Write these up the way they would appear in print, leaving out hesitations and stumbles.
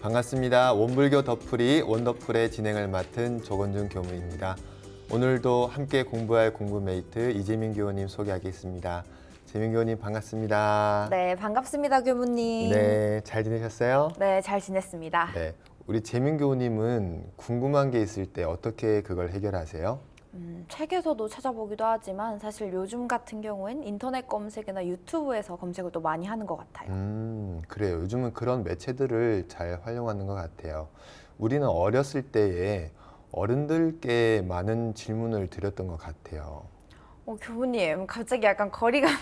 반갑습니다. 원불교 덧풀이 원더풀의 진행을 맡은 조건준 교무입니다. 오늘도 함께 공부할 공부메이트 이재민 교우님 소개하겠습니다. 재민 교우님 반갑습니다. 네, 반갑습니다, 교무님. 네, 잘 지내셨어요? 네, 잘 지냈습니다. 네, 우리 재민 교우님은 궁금한 게 있을 때 어떻게 그걸 해결하세요? 책에서도 찾아보기도 하지만 사실 요즘 같은 경우엔 인터넷 검색이나 유튜브에서 검색을 또 많이 하는 것 같아요. 그래요. 요즘은 그런 매체들을 잘 활용하는 것 같아요. 우리는 어렸을 때에 어른들께 많은 질문을 드렸던 것 같아요. 교무님, 갑자기 약간 거리감이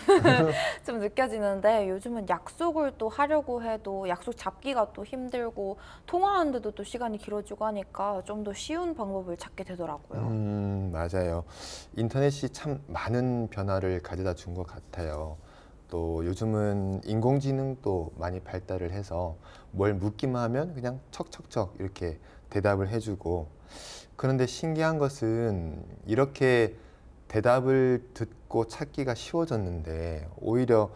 좀 느껴지는데 요즘은 약속을 또 하려고 해도 약속 잡기가 또 힘들고 통화하는데도 또 시간이 길어지고 하니까 좀 더 쉬운 방법을 찾게 되더라고요. 맞아요. 인터넷이 참 많은 변화를 가져다 준 것 같아요. 또 요즘은 인공지능도 많이 발달을 해서 뭘 묻기만 하면 그냥 척척척 이렇게 대답을 해주고, 그런데 신기한 것은 이렇게 대답을 듣고 찾기가 쉬워졌는데 오히려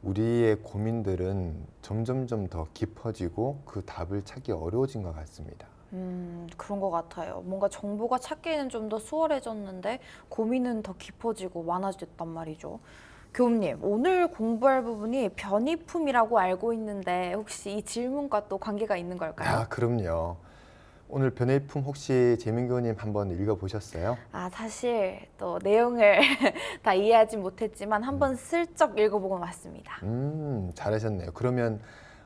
우리의 고민들은 점점점 더 깊어지고 그 답을 찾기 어려워진 것 같습니다. 그런 것 같아요. 뭔가 정보가 찾기에는 좀 더 수월해졌는데 고민은 더 깊어지고 많아졌단 말이죠. 교수님, 오늘 공부할 부분이 변이품이라고 알고 있는데 혹시 이 질문과 또 관계가 있는 걸까요? 아, 그럼요. 오늘 변해품 혹시 재민 교우님 한번 읽어보셨어요? 사실 또 내용을 다 이해하지 못했지만 한번 슬쩍 읽어보고 왔습니다. 잘하셨네요. 그러면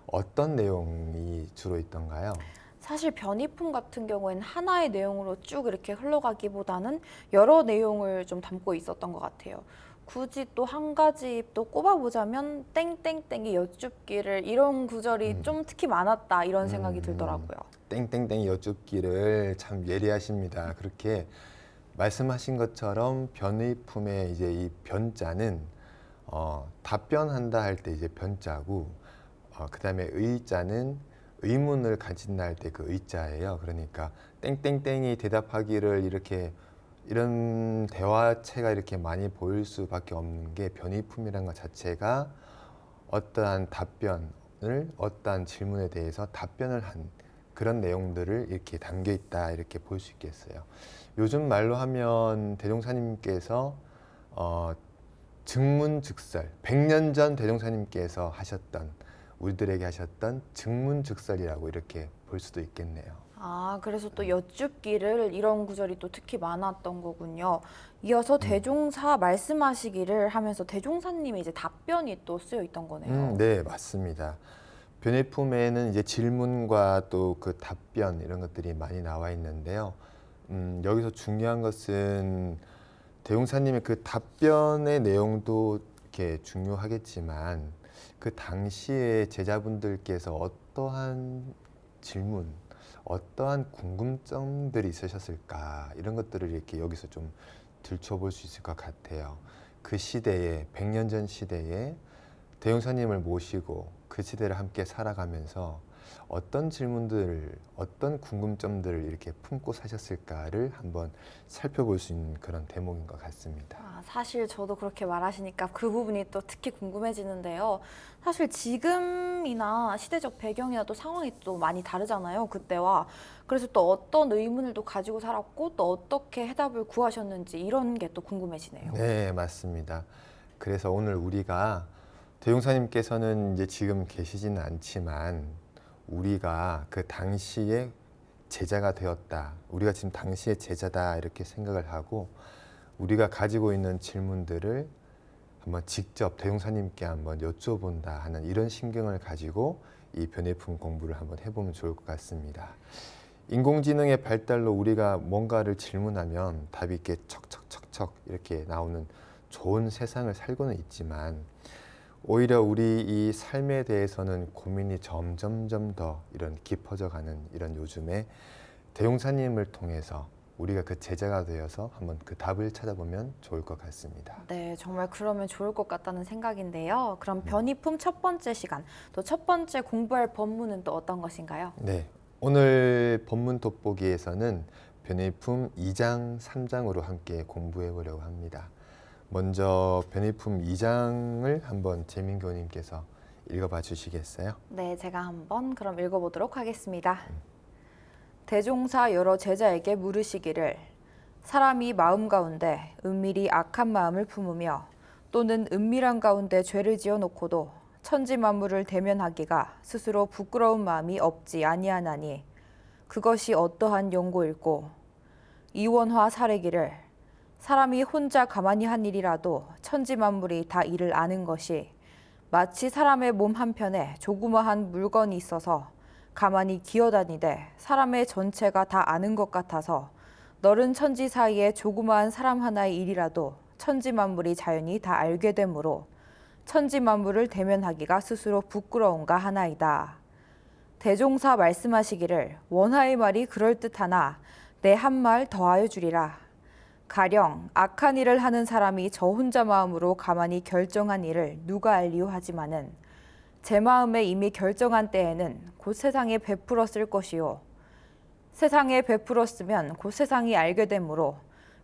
어떤 내용이 주로 있던가요? 사실 변이품 같은 경우에는 하나의 내용으로 쭉 이렇게 흘러가기보다는 여러 내용을 좀 담고 있었던 것 같아요. 굳이 또 한 가지 또 꼽아보자면 땡땡땡이 여쭙기를 이런 구절이 좀 특히 많았다 이런 생각이 들더라고요. 땡땡땡 여쭙기를 참 예리하십니다. 그렇게 말씀하신 것처럼 변의품의 이제 이 변자는 답변한다 할 때 이제 변자고, 그다음에 의자는 의문을 가진다 할 때 그 의자예요. 그러니까 땡땡땡이 대답하기를 이렇게 이런 대화체가 이렇게 많이 보일 수밖에 없는 게 변의품이라는 것 자체가 어떠한 답변을 어떠한 질문에 대해서 답변을 한 그런 내용들을 이렇게 담겨 있다 이렇게 볼 수 있겠어요. 요즘 말로 하면 대종사님께서 증문즉설, 100년 전 대종사님께서 하셨던 우리들에게 하셨던 증문즉설이라고 이렇게 볼 수도 있겠네요. 그래서 또 여쭙기를 이런 구절이 또 특히 많았던 거군요. 이어서 대종사 말씀하시기를 하면서 대종사님의 이제 답변이 또 쓰여 있던 거네요. 네, 맞습니다. 변해품에는 이제 질문과 또 그 답변 이런 것들이 많이 나와 있는데요. 여기서 중요한 것은 대용사님의 그 답변의 내용도 이렇게 중요하겠지만 그 당시에 제자분들께서 어떠한 질문, 어떠한 궁금점들이 있으셨을까 이런 것들을 이렇게 여기서 좀 들춰볼 수 있을 것 같아요. 그 시대에 100년 전 시대에 대용사님을 모시고 그 시대를 함께 살아가면서 어떤 질문들, 어떤 궁금점들을 이렇게 품고 사셨을까를 한번 살펴볼 수 있는 그런 대목인 것 같습니다. 사실 저도 그렇게 말하시니까 그 부분이 또 특히 궁금해지는데요. 사실 지금이나 시대적 배경이나 또 상황이 또 많이 다르잖아요, 그때와. 그래서 또 어떤 의문을 또 가지고 살았고 또 어떻게 해답을 구하셨는지 이런 게 또 궁금해지네요. 네, 맞습니다. 그래서 오늘 우리가 대용사님께서는 이제 지금 계시지는 않지만 우리가 그 당시에 제자가 되었다. 우리가 지금 당시의 제자다 이렇게 생각을 하고 우리가 가지고 있는 질문들을 한번 직접 대용사님께 한번 여쭤본다 하는 이런 심경을 가지고 이 변해품 공부를 한번 해보면 좋을 것 같습니다. 인공지능의 발달로 우리가 뭔가를 질문하면 답이 이렇게 척척척척 이렇게 나오는 좋은 세상을 살고는 있지만 오히려 우리 이 삶에 대해서는 고민이 점점점 더 이런 깊어져 가는 이런 요즘에 대용사님을 통해서 우리가 그 제자가 되어서 한번 그 답을 찾아보면 좋을 것 같습니다. 네, 정말 그러면 좋을 것 같다는 생각인데요. 그럼 변이품 첫 번째 시간, 또 첫 번째 공부할 법문은 또 어떤 것인가요? 네, 오늘 법문 돋보기에서는 변해품 2장, 3장으로 함께 공부해 보려고 합니다. 먼저 변해품 2장을 한번 재민 교우님께서 읽어봐 주시겠어요? 네, 제가 한번 그럼 읽어보도록 하겠습니다. 대종사 여러 제자에게 물으시기를 사람이 마음 가운데 은밀히 악한 마음을 품으며 또는 은밀한 가운데 죄를 지어 놓고도 천지 만물을 대면하기가 스스로 부끄러운 마음이 없지 아니하나니 그것이 어떠한 용고일꼬. 이원화 사례기를 사람이 혼자 가만히 한 일이라도 천지 만물이 다 이를 아는 것이 마치 사람의 몸 한편에 조그마한 물건이 있어서 가만히 기어다니되 사람의 전체가 다 아는 것 같아서 너른 천지 사이에 조그마한 사람 하나의 일이라도 천지 만물이 자연히 다 알게 되므로 천지 만물을 대면하기가 스스로 부끄러운가 하나이다. 대종사 말씀하시기를 원하의 말이 그럴듯하나 내 한 말 더하여 주리라. 가령 악한 일을 하는 사람이 저 혼자 마음으로 가만히 결정한 일을 누가 알리요 하지만은 제 마음에 이미 결정한 때에는 곧 세상에 베풀었을 것이요 세상에 베풀었으면 곧 세상이 알게 되므로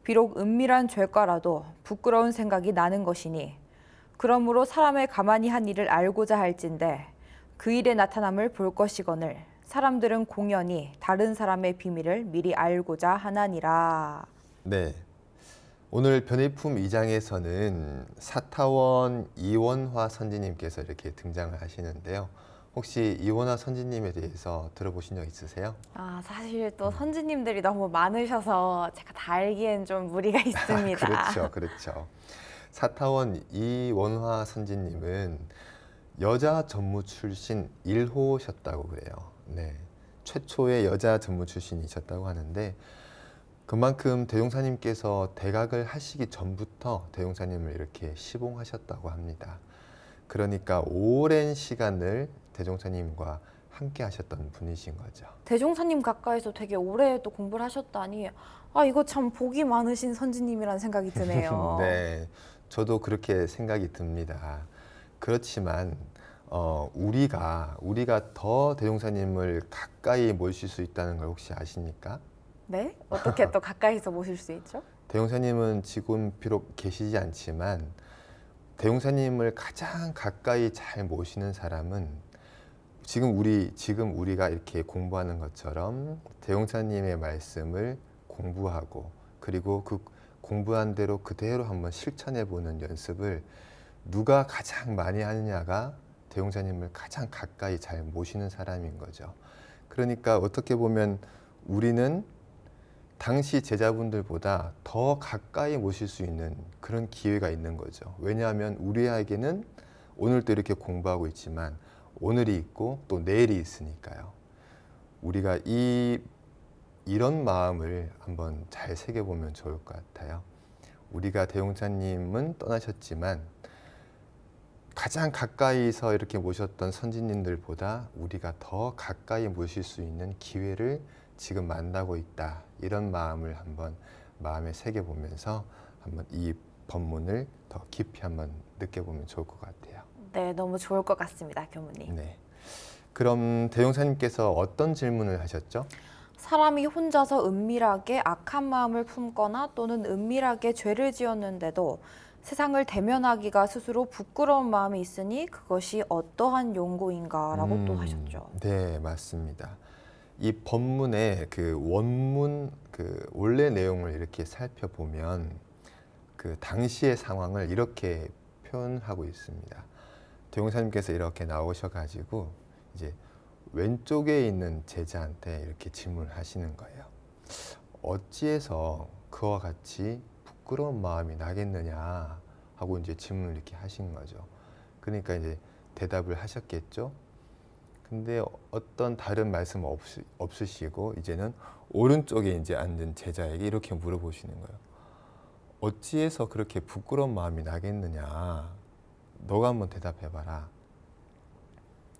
비록 은밀한 죄과라도 부끄러운 생각이 나는 것이니 그러므로 사람의 가만히 한 일을 알고자 할진대 그 일의 나타남을 볼 것이거늘 사람들은 공연히 다른 사람의 비밀을 미리 알고자 하나니라. 네. 오늘 변희품 2장에서는 사타원 이원화 선지님께서 이렇게 등장을 하시는데요. 혹시 이원화 선지님에 대해서 들어보신 적 있으세요? 사실 또 선지님들이 너무 많으셔서 제가 다 알기엔 좀 무리가 있습니다. 그렇죠, 그렇죠. 사타원 이원화 선지님은 여자 전무 출신 1호셨다고 그래요. 네, 최초의 여자 전무 출신이셨다고 하는데 그만큼 대종사님께서 대각을 하시기 전부터 대종사님을 이렇게 시봉하셨다고 합니다. 그러니까 오랜 시간을 대종사님과 함께 하셨던 분이신 거죠. 대종사님 가까이서 되게 오래 또 공부를 하셨다니 이거 참 복이 많으신 선지님이라는 생각이 드네요. 네, 저도 그렇게 생각이 듭니다. 그렇지만 우리가 더 대종사님을 가까이 모실 수 있다는 걸 혹시 아십니까? 네? 어떻게 또 가까이서 모실 수 있죠? 대종사님은 지금 비록 계시지 않지만 대종사님을 가장 가까이 잘 모시는 사람은 지금 우리가 이렇게 공부하는 것처럼 대종사님의 말씀을 공부하고 그리고 그 공부한 대로 그대로 한번 실천해 보는 연습을 누가 가장 많이 하느냐가 대종사님을 가장 가까이 잘 모시는 사람인 거죠. 그러니까 어떻게 보면 우리는 당시 제자분들보다 더 가까이 모실 수 있는 그런 기회가 있는 거죠. 왜냐하면 우리에게는 오늘도 이렇게 공부하고 있지만 오늘이 있고 또 내일이 있으니까요. 우리가 이런 마음을 한번 잘 새겨보면 좋을 것 같아요. 우리가 대종사님은 떠나셨지만 가장 가까이서 이렇게 모셨던 선지님들보다 우리가 더 가까이 모실 수 있는 기회를 지금 만나고 있다. 이런 마음을 한번 마음에 새겨보면서 한번 이 법문을 더 깊이 한번 느껴보면 좋을 것 같아요. 네, 너무 좋을 것 같습니다, 교무님. 네. 그럼 대종사님께서 어떤 질문을 하셨죠? 사람이 혼자서 은밀하게 악한 마음을 품거나 또는 은밀하게 죄를 지었는데도 세상을 대면하기가 스스로 부끄러운 마음이 있으니 그것이 어떠한 용고인가라고 또 하셨죠. 네, 맞습니다. 이 법문의 그 원문 그 원래 내용을 이렇게 살펴보면 그 당시의 상황을 이렇게 표현하고 있습니다. 대종사님께서 이렇게 나오셔가지고 이제 왼쪽에 있는 제자한테 이렇게 질문을 하시는 거예요. 어찌해서 그와 같이 부끄러운 마음이 나겠느냐 하고 이제 질문을 이렇게 하신 거죠. 그러니까 이제 대답을 하셨겠죠. 근데 어떤 다른 말씀 없으시고 이제는 오른쪽에 이제 앉은 제자에게 이렇게 물어보시는 거예요. 어찌해서 그렇게 부끄러운 마음이 나겠느냐? 너가 한번 대답해봐라.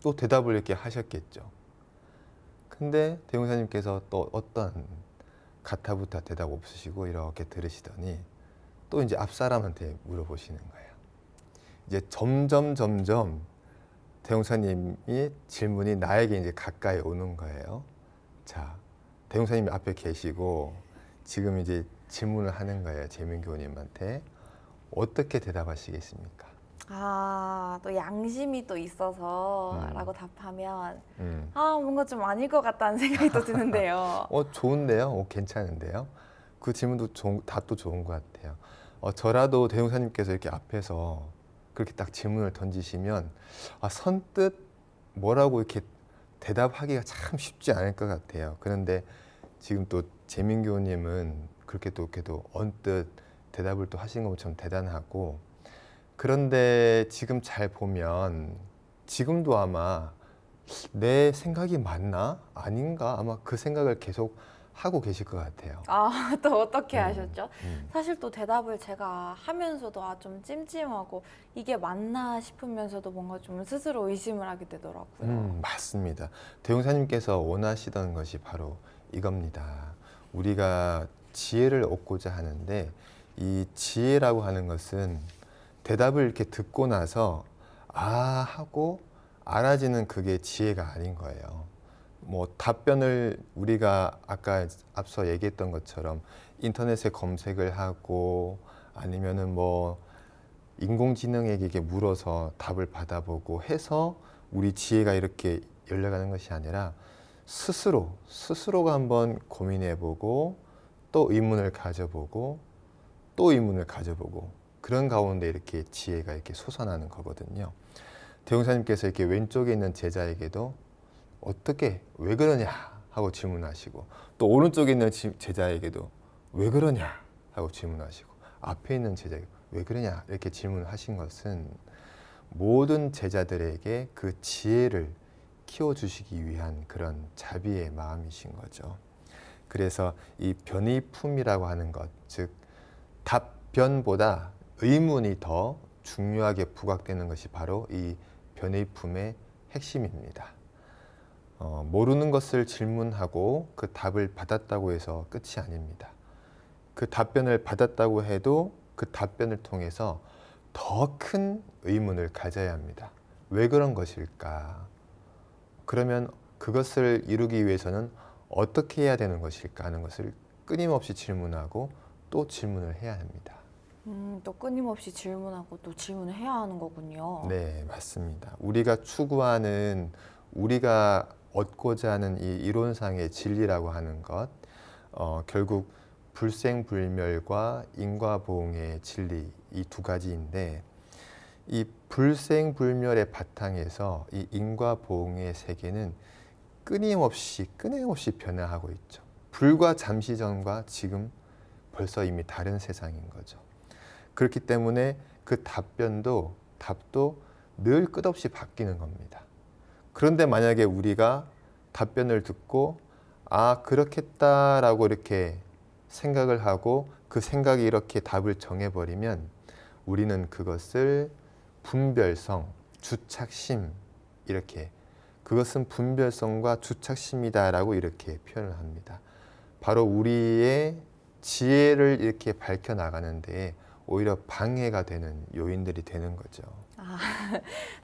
또 대답을 이렇게 하셨겠죠. 근데 대종사님께서 또 어떤 가타부타 대답 없으시고 이렇게 들으시더니 또 이제 앞 사람한테 물어보시는 거예요. 이제 점점 대종사님이 질문이 나에게 이제 가까이 오는 거예요. 자, 대종사님이 앞에 계시고 지금 이제 질문을 하는 거예요. 재민교우님한테 어떻게 대답하시겠습니까? 또 양심이 또 있어서라고 답하면 음. 뭔가 좀 아닐 것 같다는 생각이 또 드는데요. 좋은데요? 괜찮은데요? 그 질문도 답도 좋은 것 같아요. 저라도 대용사님께서 이렇게 앞에서 그렇게 딱 질문을 던지시면 선뜻 뭐라고 이렇게 대답하기가 참 쉽지 않을 것 같아요. 그런데 지금 또 재민교우님은 그렇게 또 언뜻 대답을 또 하신 것처럼 대단하고, 그런데 지금 잘 보면 지금도 아마 내 생각이 맞나? 아닌가? 아마 그 생각을 계속 하고 계실 것 같아요. 또 어떻게 음, 하셨죠? 음. 사실 또 대답을 제가 하면서도 좀 찜찜하고 이게 맞나 싶으면서도 뭔가 좀 스스로 의심을 하게 되더라고요. 맞습니다. 대용사님께서 원하시던 것이 바로 이겁니다. 우리가 지혜를 얻고자 하는데, 이 지혜라고 하는 것은 대답을 이렇게 듣고 나서 하고 알아지는 그게 지혜가 아닌 거예요. 뭐 답변을 우리가 아까 앞서 얘기했던 것처럼 인터넷에 검색을 하고, 아니면은 뭐 인공지능에게 물어서 답을 받아보고 해서 우리 지혜가 이렇게 열려가는 것이 아니라 스스로가 한번 고민해보고, 또 의문을 가져보고, 또 의문을 가져보고, 그런 가운데 이렇게 지혜가 이렇게 솟아나는 거거든요. 대웅사님께서 이렇게 왼쪽에 있는 제자에게도 어떻게 왜 그러냐 하고 질문하시고, 또 오른쪽에 있는 제자에게도 왜 그러냐 하고 질문하시고, 앞에 있는 제자에게 왜 그러냐 이렇게 질문하신 것은 모든 제자들에게 그 지혜를 키워주시기 위한 그런 자비의 마음이신 거죠. 그래서 이 변의품이라고 하는 것, 즉 답변보다 의문이 더 중요하게 부각되는 것이 바로 이 변의품의 핵심입니다. 모르는 것을 질문하고 그 답을 받았다고 해서 끝이 아닙니다. 그 답변을 받았다고 해도 그 답변을 통해서 더 큰 의문을 가져야 합니다. 왜 그런 것일까? 그러면 그것을 이루기 위해서는 어떻게 해야 되는 것일까 하는 것을 끊임없이 질문하고 또 질문을 해야 합니다. 또 끊임없이 질문하고 또 질문을 해야 하는 거군요. 네, 맞습니다. 우리가 추구하는, 우리가 얻고자 하는 이 이론상의 진리라고 하는 것, 결국 불생불멸과 인과보응의 진리, 이 두 가지인데, 이 불생불멸의 바탕에서 이 인과보응의 세계는 끊임없이 변화하고 있죠. 불과 잠시 전과 지금 벌써 이미 다른 세상인 거죠. 그렇기 때문에 그 답도 늘 끝없이 바뀌는 겁니다. 그런데 만약에 우리가 답변을 듣고 그렇겠다라고 이렇게 생각을 하고 그 생각이 이렇게 답을 정해버리면 우리는 그것을 분별성, 주착심, 이렇게, 그것은 분별성과 주착심이다라고 이렇게 표현을 합니다. 바로 우리의 지혜를 이렇게 밝혀나가는데 오히려 방해가 되는 요인들이 되는 거죠.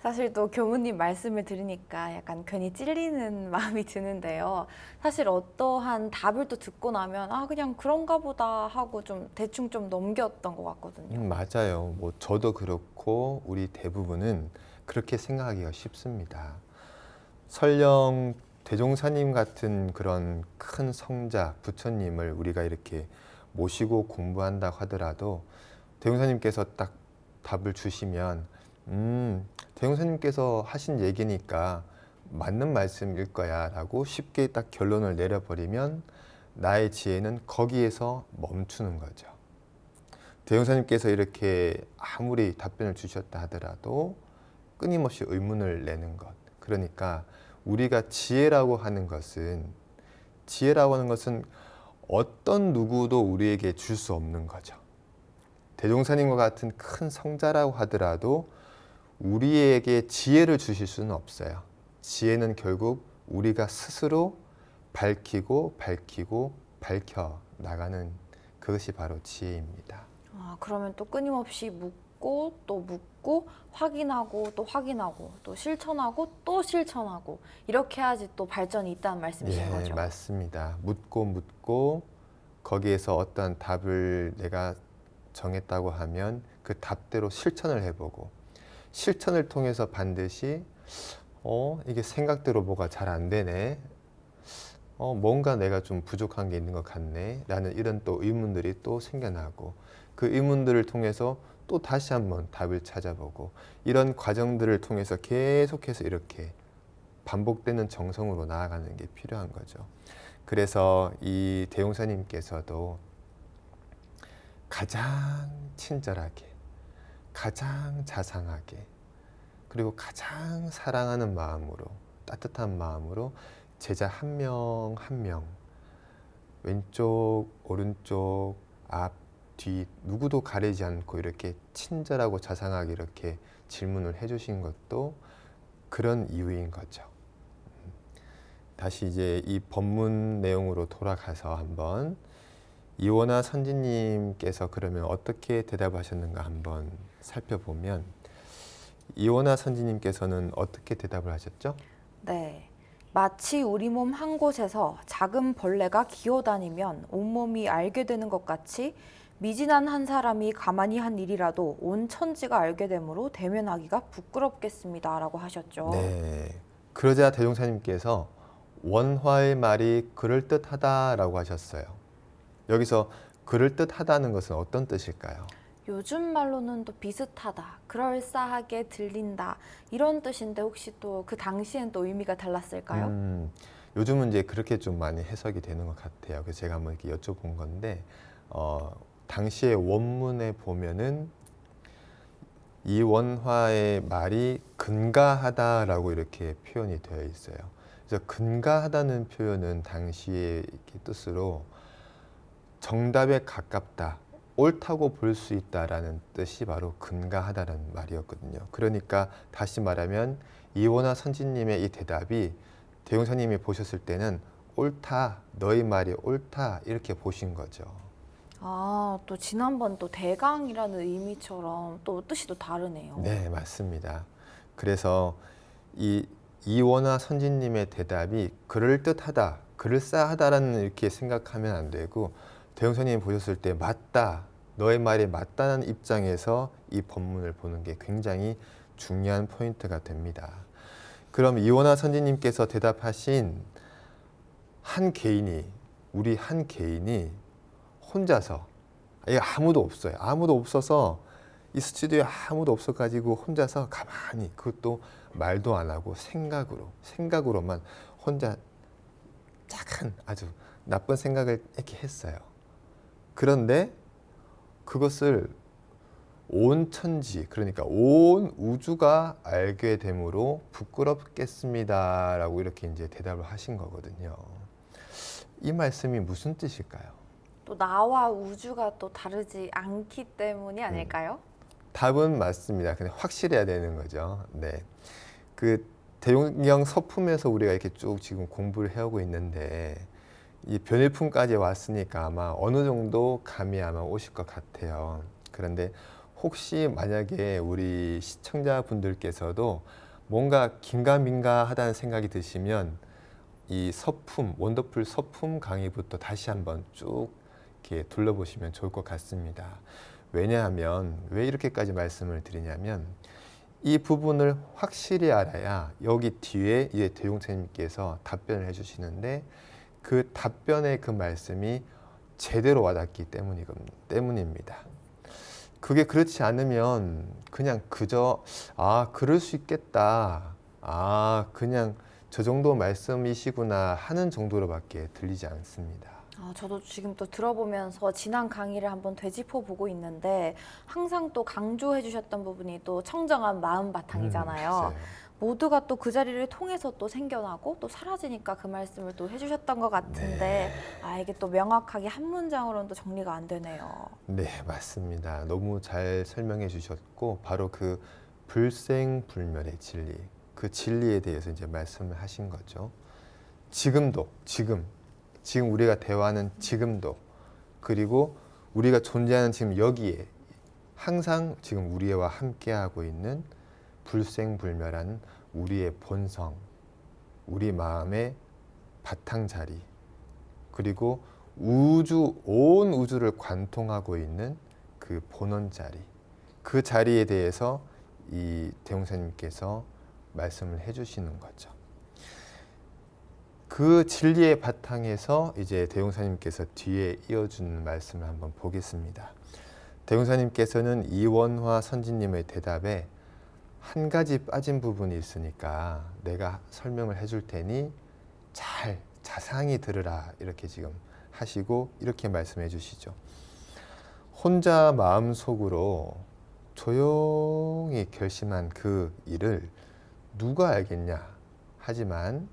사실 또 교무님 말씀을 들으니까 약간 괜히 찔리는 마음이 드는데요. 사실 어떠한 답을 또 듣고 나면 그냥 그런가 보다 하고 좀 대충 좀 넘겼던 것 같거든요. 맞아요. 뭐 저도 그렇고 우리 대부분은 그렇게 생각하기가 쉽습니다. 설령 대종사님 같은 그런 큰 성자, 부처님을 우리가 이렇게 모시고 공부한다고 하더라도 대종사님께서 딱 답을 주시면 대종사님께서 하신 얘기니까 맞는 말씀일 거야 라고 쉽게 딱 결론을 내려버리면 나의 지혜는 거기에서 멈추는 거죠. 대종사님께서 이렇게 아무리 답변을 주셨다 하더라도 끊임없이 의문을 내는 것. 그러니까 우리가 지혜라고 하는 것은 어떤 누구도 우리에게 줄 수 없는 거죠. 대종사님과 같은 큰 성자라고 하더라도 우리에게 지혜를 주실 수는 없어요. 지혜는 결국 우리가 스스로 밝혀 나가는 그것이 바로 지혜입니다. 그러면 또 끊임없이 묻고 또 묻고 확인하고 또 확인하고 또 실천하고 또 실천하고 이렇게 해야지 또 발전이 있다는 말씀이신 거죠? 네, 맞습니다. 묻고 거기에서 어떤 답을 내가 정했다고 하면 그 답대로 실천을 해보고, 실천을 통해서 반드시 이게 생각대로 뭐가 잘 안 되네. 뭔가 내가 좀 부족한 게 있는 것 같네. 라는 이런 또 의문들이 또 생겨나고 그 의문들을 통해서 또 다시 한번 답을 찾아보고 이런 과정들을 통해서 계속해서 이렇게 반복되는 정성으로 나아가는 게 필요한 거죠. 그래서 이 대용사님께서도 가장 친절하게, 가장 자상하게, 그리고 가장 사랑하는 마음으로, 따뜻한 마음으로 제자 한 명 한 명, 왼쪽, 오른쪽, 앞, 뒤 누구도 가리지 않고 이렇게 친절하고 자상하게 이렇게 질문을 해주신 것도 그런 이유인 거죠. 다시 이제 이 법문 내용으로 돌아가서 한번 이원화 선지님께서 그러면 어떻게 대답하셨는가 한번 살펴보면 이원화 선지님께서는 어떻게 대답을 하셨죠? 네. 마치 우리 몸 한 곳에서 작은 벌레가 기어다니면 온몸이 알게 되는 것 같이 미진한 한 사람이 가만히 한 일이라도 온 천지가 알게 되므로 대면하기가 부끄럽겠습니다. 라고 하셨죠. 네. 그러자 대종사님께서 원화의 말이 그럴듯하다라고 하셨어요. 여기서 그럴듯하다는 것은 어떤 뜻일까요? 요즘 말로는 또 비슷하다, 그럴싸하게 들린다 이런 뜻인데 혹시 또 그 당시엔 또 의미가 달랐을까요? 요즘은 이제 그렇게 좀 많이 해석이 되는 것 같아요. 그래서 제가 한번 이렇게 여쭤본 건데 당시의 원문에 보면은 이 원화의 말이 근가하다라고 이렇게 표현이 되어 있어요. 그래서 근가하다는 표현은 당시의 이렇게 뜻으로 정답에 가깝다, 옳다고 볼 수 있다라는 뜻이 바로 근가하다는 말이었거든요. 그러니까 다시 말하면 이원화 선지님의 이 대답이 대용사님이 보셨을 때는 옳다, 너의 말이 옳다 이렇게 보신 거죠. 아, 또 지난번 또 대강이라는 의미처럼 또 뜻이 또 다르네요. 네, 맞습니다. 그래서 이 이원화 선지님의 대답이 그럴듯하다, 그럴싸하다라는 이렇게 생각하면 안 되고 대형사님이 보셨을 때 맞다, 너의 말이 맞다는 입장에서 이 법문을 보는 게 굉장히 중요한 포인트가 됩니다. 그럼 이원화 선지님께서 대답하신 한 개인이, 우리 한 개인이 혼자서, 아무도 없어요. 아무도 없어서 이 스튜디오에 아무도 없어가지고 혼자서 가만히, 그것도 말도 안 하고 생각으로만 혼자 착한 아주 나쁜 생각을 이렇게 했어요. 그런데 그것을 온 천지, 그러니까 온 우주가 알게 되므로 부끄럽겠습니다라고 이렇게 이제 대답을 하신 거거든요. 이 말씀이 무슨 뜻일까요? 또 나와 우주가 또 다르지 않기 때문이 아닐까요? 답은 맞습니다. 근데 확실해야 되는 거죠. 네. 그 대용경 서품에서 우리가 이렇게 쭉 지금 공부를 해오고 있는데 이 변일품까지 왔으니까 아마 어느 정도 감이 아마 오실 것 같아요. 그런데 혹시 만약에 우리 시청자분들께서도 뭔가 긴가민가하다는 생각이 드시면 이 서품, 원더풀 서품 강의부터 다시 한번 쭉 이렇게 둘러보시면 좋을 것 같습니다. 왜냐하면 왜 이렇게까지 말씀을 드리냐면 이 부분을 확실히 알아야 여기 뒤에 이제 대용사님께서 답변을 해주시는데 그 답변의 그 말씀이 제대로 와닿기 때문입니다. 그게 그렇지 않으면 그냥 그저 그럴 수 있겠다, 그냥 저 정도 말씀이시구나 하는 정도로밖에 들리지 않습니다. 저도 지금 또 들어보면서 지난 강의를 한번 되짚어 보고 있는데 항상 또 강조해 주셨던 부분이 또 청정한 마음 바탕이잖아요. 맞아요. 모두가 또 그 자리를 통해서 또 생겨나고 또 사라지니까 그 말씀을 또 해주셨던 것 같은데 이게 또 명확하게 한 문장으로는 또 정리가 안 되네요. 네, 맞습니다. 너무 잘 설명해 주셨고 바로 그 불생불멸의 진리, 그 진리에 대해서 이제 말씀을 하신 거죠. 지금 우리가 대화하는 지금도, 그리고 우리가 존재하는 지금 여기에 항상 지금 우리와 함께하고 있는 불생불멸한 우리의 본성, 우리 마음의 바탕자리, 그리고 온 우주를 관통하고 있는 그 본원 자리, 그 자리에 대해서 이 대용사님께서 말씀을 해주시는 거죠. 그 진리의 바탕에서 이제 대용사님께서 뒤에 이어주는 말씀을 한번 보겠습니다. 대용사님께서는 이원화 선지님의 대답에 한 가지 빠진 부분이 있으니까 내가 설명을 해줄 테니 잘 자세히 들으라 이렇게 지금 하시고 이렇게 말씀해 주시죠. 혼자 마음속으로 조용히 결심한 그 일을 누가 알겠냐. 하지만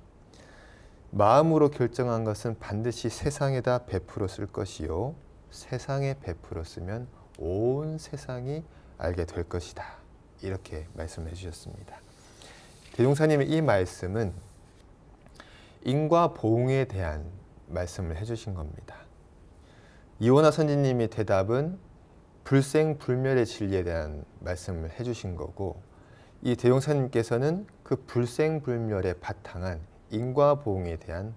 마음으로 결정한 것은 반드시 세상에다 베풀어 쓸 것이요 세상에 베풀어 쓰면 온 세상이 알게 될 것이다. 이렇게 말씀해 주셨습니다. 대종사님의 이 말씀은 인과 보응에 대한 말씀을 해주신 겁니다. 이원화 선지님의 대답은 불생불멸의 진리에 대한 말씀을 해주신 거고 이 대종사님께서는 그 불생불멸에 바탕한 인과 보응에 대한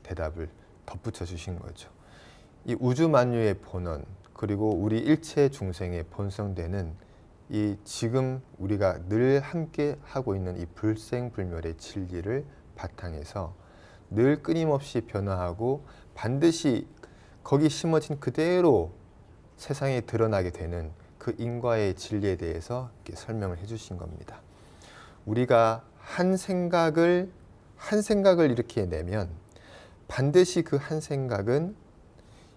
대답을 덧붙여 주신 거죠. 이 우주 만유의 본원 그리고 우리 일체 중생의 본성되는 이 지금 우리가 늘 함께 하고 있는 이 불생불멸의 진리를 바탕에서 늘 끊임없이 변화하고 반드시 거기 심어진 그대로 세상에 드러나게 되는 그 인과의 진리에 대해서 이렇게 설명을 해주신 겁니다. 우리가 한 생각을 이렇게 내면 반드시 그 한 생각은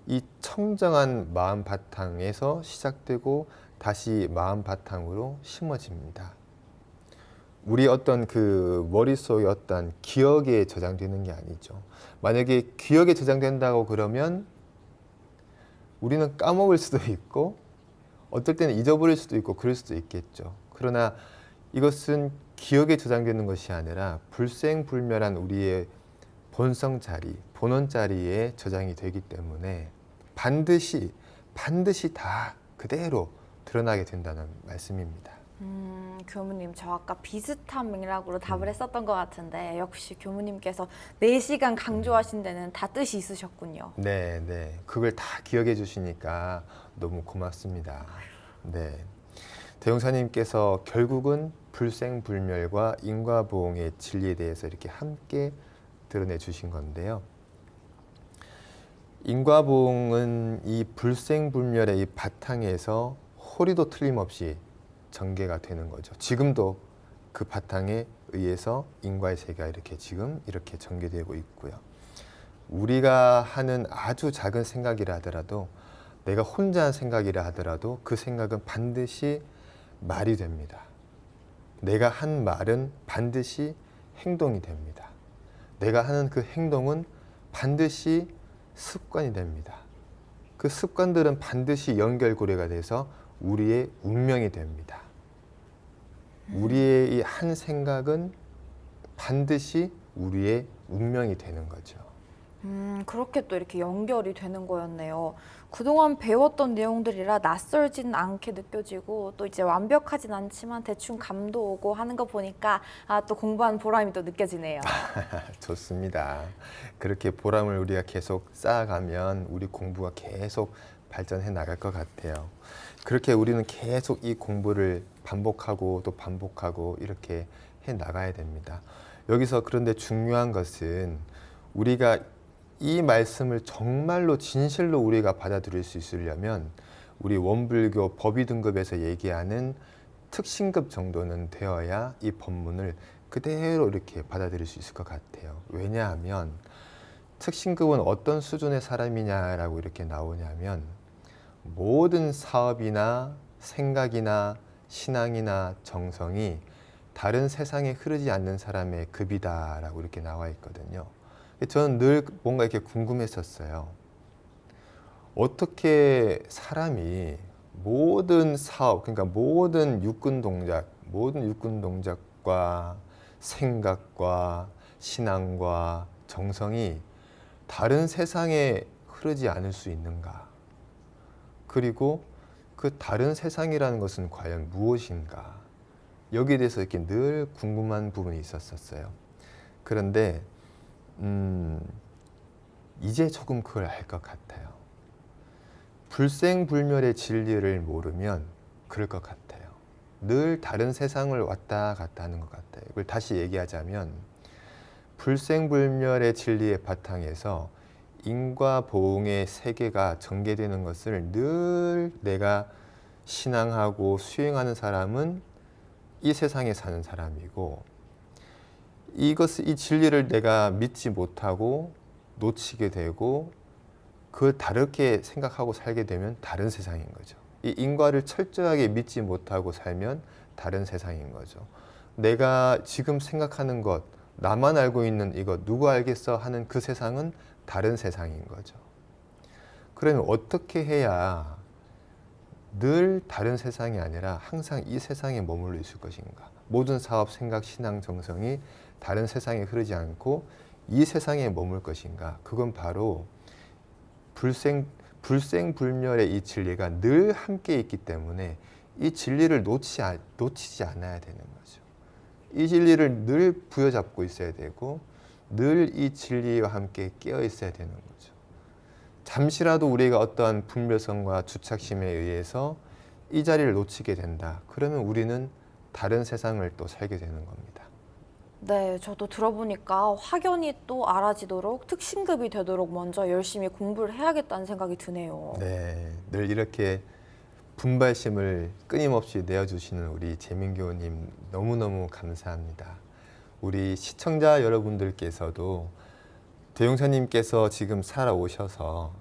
이 청정한 마음 바탕에서 시작되고 다시 마음 바탕으로 심어집니다. 우리 어떤 그 머릿속에 어떤 기억에 저장되는 게 아니죠. 만약에 기억에 저장된다고 그러면 우리는 까먹을 수도 있고 어떨 때는 잊어버릴 수도 있고 그럴 수도 있겠죠. 그러나 이것은 기억에 저장되는 것이 아니라 불생불멸한 우리의 본성 자리, 본원 자리에 저장이 되기 때문에 반드시 다 그대로 드러나게 된다는 말씀입니다. 교무님, 저 아까 비슷한 맥락으로 답을 했었던 것 같은데 역시 교무님께서 4시간 강조하신 데는 다 뜻이 있으셨군요. 네. 그걸 다 기억해 주시니까 너무 고맙습니다. 네. 대용사님께서 결국은 불생불멸과 인과보응의 진리에 대해서 이렇게 함께 드러내 주신 건데요. 인과보응은 이 불생불멸의 이 바탕에서 호리도 틀림없이 전개가 되는 거죠. 지금도 그 바탕에 의해서 인과의 세계가 이렇게 전개되고 있고요. 우리가 하는 아주 작은 생각이라 하더라도 내가 혼자 한 생각이라 하더라도 그 생각은 반드시 말이 됩니다. 내가 한 말은 반드시 행동이 됩니다. 내가 하는 그 행동은 반드시 습관이 됩니다. 그 습관들은 반드시 연결고리가 돼서 우리의 운명이 됩니다. 우리의 이 한 생각은 반드시 우리의 운명이 되는 거죠. 그렇게 또 이렇게 연결이 되는 거였네요. 그동안 배웠던 내용들이라 낯설진 않게 느껴지고 또 이제 완벽하진 않지만 대충 감도 오고 하는 거 보니까 또 공부한 보람이 또 느껴지네요. 좋습니다. 그렇게 보람을 우리가 계속 쌓아가면 우리 공부가 계속 발전해 나갈 것 같아요. 그렇게 우리는 계속 이 공부를 반복하고 또 반복하고 이렇게 해 나가야 됩니다. 여기서 그런데 중요한 것은 우리가 이 말씀을 정말로 진실로 우리가 받아들일 수 있으려면 우리 원불교 법의 등급에서 얘기하는 특신급 정도는 되어야 이 법문을 그대로 이렇게 받아들일 수 있을 것 같아요. 왜냐하면 특신급은 어떤 수준의 사람이냐라고 이렇게 나오냐면 모든 사업이나 생각이나 신앙이나 정성이 다른 세상에 흐르지 않는 사람의 급이다라고 이렇게 나와 있거든요. 저는 늘 뭔가 이렇게 궁금했었어요. 어떻게 사람이 모든 사업, 그러니까 모든 육군 동작과 생각과 신앙과 정성이 다른 세상에 흐르지 않을 수 있는가? 그리고 그 다른 세상이라는 것은 과연 무엇인가? 여기에 대해서 이렇게 늘 궁금한 부분이 있었어요. 그런데 이제 조금 그걸 알 것 같아요. 불생불멸의 진리를 모르면 그럴 것 같아요. 늘 다른 세상을 왔다 갔다 하는 것 같아요. 이걸 다시 얘기하자면 불생불멸의 진리의 바탕에서 인과 보응의 세계가 전개되는 것을 늘 내가 신앙하고 수행하는 사람은 이 세상에 사는 사람이고, 이 진리를 내가 믿지 못하고 놓치게 되고 그걸 다르게 생각하고 살게 되면 다른 세상인 거죠. 이 인과를 철저하게 믿지 못하고 살면 다른 세상인 거죠. 내가 지금 생각하는 것, 나만 알고 있는 이것, 누구 알겠어 하는 그 세상은 다른 세상인 거죠. 그러면 어떻게 해야 늘 다른 세상이 아니라 항상 이 세상에 머물러 있을 것인가? 모든 사업, 생각, 신앙, 정성이 다른 세상에 흐르지 않고 이 세상에 머물 것인가? 그건 바로 불생불멸의 이 진리가 늘 함께 있기 때문에 이 진리를 놓치지 않아야 되는 거죠. 이 진리를 늘 부여잡고 있어야 되고 늘 이 진리와 함께 깨어 있어야 되는 거죠. 잠시라도 우리가 어떠한 분별성과 주착심에 의해서 이 자리를 놓치게 된다. 그러면 우리는 다른 세상을 또 살게 되는 겁니다. 네, 저도 들어보니까 확연히 또 알아지도록 특신급이 되도록 먼저 열심히 공부를 해야겠다는 생각이 드네요. 네, 늘 이렇게 분발심을 끊임없이 내어주시는 우리 재민교우님 너무너무 감사합니다. 우리 시청자 여러분들께서도 대용사님께서 지금 살아오셔서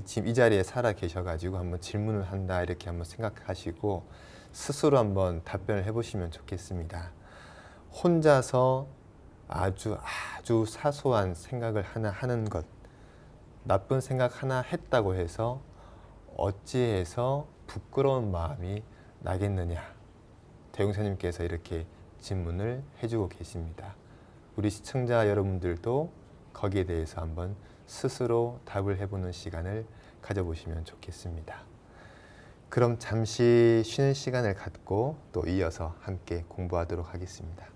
지금 이 자리에 살아 계셔가지고 한번 질문을 한다 이렇게 한번 생각하시고 스스로 한번 답변을 해보시면 좋겠습니다. 혼자서 아주 사소한 생각을 하나 하는 것, 나쁜 생각 하나 했다고 해서 어찌해서 부끄러운 마음이 나겠느냐. 대용사님께서 이렇게 질문을 해주고 계십니다. 우리 시청자 여러분들도 거기에 대해서 한번 스스로 답을 해보는 시간을 가져보시면 좋겠습니다. 그럼 잠시 쉬는 시간을 갖고 또 이어서 함께 공부하도록 하겠습니다.